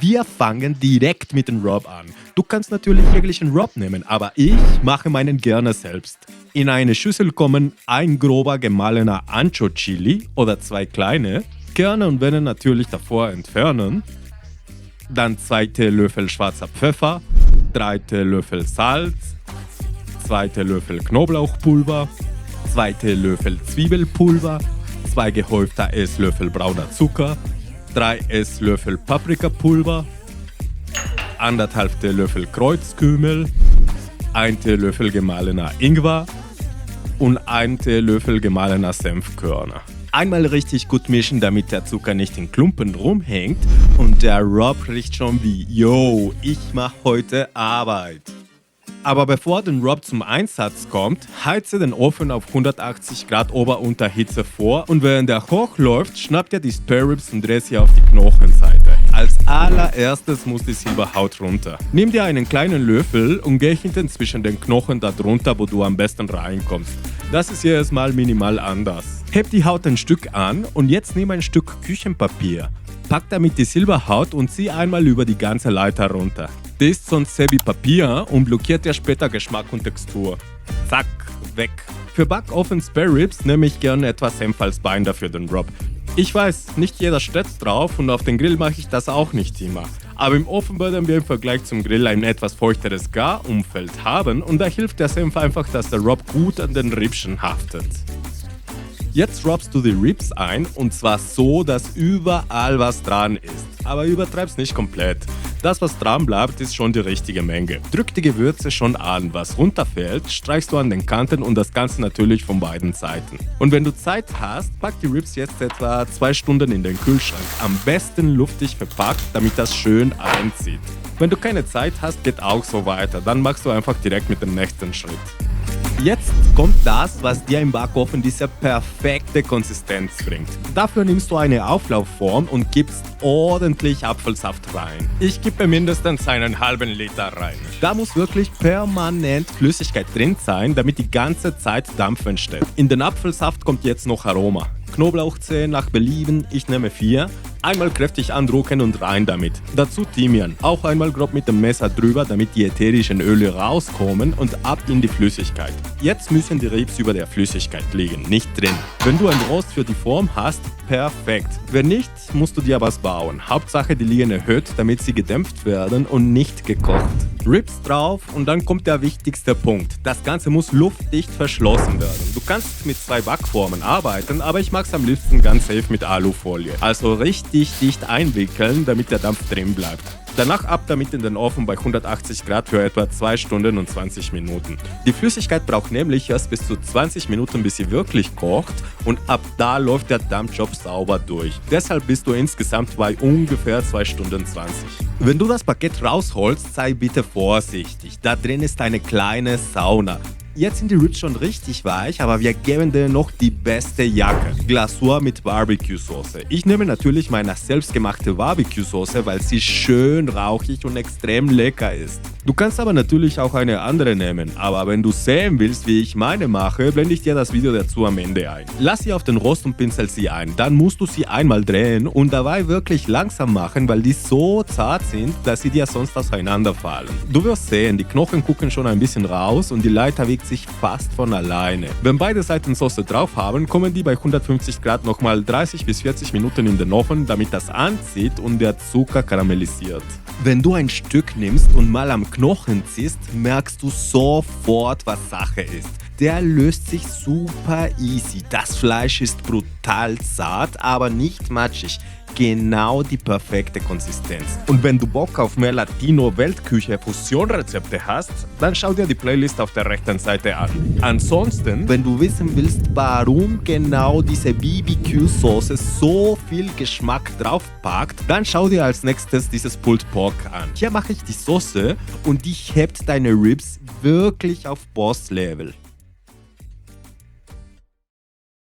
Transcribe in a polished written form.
Wir fangen direkt mit dem Rub an. Du kannst natürlich jeglichen Rub nehmen, aber ich mache meinen gerne selbst. In eine Schüssel kommen ein grober gemahlener Ancho-Chili oder 2 kleine, Kerne und Wenne natürlich davor entfernen. Dann 2 Teelöffel schwarzer Pfeffer, 3 Teelöffel Salz, 2 Teelöffel Knoblauchpulver, 2 Teelöffel Zwiebelpulver, 2 gehäufter Esslöffel brauner Zucker, 3 Esslöffel Paprikapulver, 1,5 Teelöffel Kreuzkümmel, 1 Teelöffel gemahlener Ingwer und 1 Teelöffel gemahlener Senfkörner. Einmal richtig gut mischen, damit der Zucker nicht in Klumpen rumhängt und der Rub riecht schon wie yo, ich mache heute Arbeit. Aber bevor der Rub zum Einsatz kommt, heize den Ofen auf 180 Grad Ober-Unterhitze vor und während er hochläuft, schnappt ihr die Spare Ribs und dreht sie auf die Knochenseite. Als allererstes muss die Silberhaut runter. Nimm dir einen kleinen Löffel und geh hinten zwischen den Knochen da drunter, wo du am besten reinkommst. Das ist jedes Mal minimal anders. Heb die Haut ein Stück an und jetzt nimm ein Stück Küchenpapier. Pack damit die Silberhaut und zieh einmal über die ganze Leiter runter. Das ist sonst sehr wie Papier und blockiert dir später Geschmack und Textur. Zack, weg. Für Backofen Spare Ribs nehme ich gerne etwas Senf als Binder für den Rub. Ich weiß, nicht jeder steht drauf und auf den Grill mache ich das auch nicht immer. Aber im Ofen werden wir im Vergleich zum Grill ein etwas feuchteres Garumfeld haben und da hilft der Senf einfach, dass der Rub gut an den Rippchen haftet. Jetzt rubst du die Ribs ein und zwar so, dass überall was dran ist. Aber übertreib's nicht komplett. Das, was dran bleibt, ist schon die richtige Menge. Drück die Gewürze schon an. Was runterfällt, streichst du an den Kanten und das Ganze natürlich von beiden Seiten. Und wenn du Zeit hast, pack die Ribs jetzt etwa 2 Stunden in den Kühlschrank. Am besten luftig verpackt, damit das schön einzieht. Wenn du keine Zeit hast, geht auch so weiter. Dann machst du einfach direkt mit dem nächsten Schritt. Jetzt kommt das, was dir im Backofen diese perfekte Konsistenz bringt. Dafür nimmst du eine Auflaufform und gibst ordentlich Apfelsaft rein. Ich gebe mindestens einen halben Liter rein. Da muss wirklich permanent Flüssigkeit drin sein, damit die ganze Zeit Dampf entsteht. In den Apfelsaft kommt jetzt noch Aroma. Knoblauchzehen nach Belieben, ich nehme 4. Einmal kräftig andrücken und rein damit. Dazu Thymian, auch einmal grob mit dem Messer drüber, damit die ätherischen Öle rauskommen und ab in die Flüssigkeit. Jetzt müssen die Ribs über der Flüssigkeit liegen, nicht drin. Wenn du ein Rost für die Form hast, perfekt. Wenn nicht, musst du dir was bauen. Hauptsache, die liegen erhöht, damit sie gedämpft werden und nicht gekocht. Ribs drauf und dann kommt der wichtigste Punkt. Das Ganze muss luftdicht verschlossen werden. Du kannst mit 2 Backformen arbeiten, aber ich mag es am liebsten ganz safe mit Alufolie. Also richtig dicht einwickeln, damit der Dampf drin bleibt. Danach ab damit in den Ofen bei 180 Grad für etwa 2 Stunden und 20 Minuten. Die Flüssigkeit braucht nämlich erst bis zu 20 Minuten, bis sie wirklich kocht und ab da läuft der Dampfjob sauber durch. Deshalb bist du insgesamt bei ungefähr 2 Stunden 20. Wenn du das Paket rausholst, sei bitte vorsichtig. Da drin ist eine kleine Sauna. Jetzt sind die Ribs schon richtig weich, aber wir geben denen noch die beste Jacke. Glasur mit Barbecue-Soße. Ich nehme natürlich meine selbstgemachte Barbecue-Soße, weil sie schön rauchig und extrem lecker ist. Du kannst aber natürlich auch eine andere nehmen, aber wenn du sehen willst, wie ich meine mache, blende ich dir das Video dazu am Ende ein. Lass sie auf den Rost und pinsel sie ein. Dann musst du sie einmal drehen und dabei wirklich langsam machen, weil die so zart sind, dass sie dir sonst auseinanderfallen. Du wirst sehen, die Knochen gucken schon ein bisschen raus und die Leiter wiegt sich fast von alleine. Wenn beide Seiten Soße drauf haben, kommen die bei 150 Grad nochmal 30 bis 40 Minuten in den Ofen, damit das anzieht und der Zucker karamellisiert. Wenn du ein Stück nimmst und mal am Knochen ziehst, merkst du sofort, was Sache ist. Der löst sich super easy. Das Fleisch ist brutal zart, aber nicht matschig. Genau die perfekte Konsistenz. Und wenn du Bock auf mehr Latino-Weltküche-Fusion-Rezepte hast, dann schau dir die Playlist auf der rechten Seite an. Ansonsten, wenn du wissen willst, warum genau diese BBQ-Soße so viel Geschmack draufpackt, dann schau dir als nächstes dieses Pulled Pork an. Hier mache ich die Soße und die hebt deine Ribs wirklich auf Boss-Level.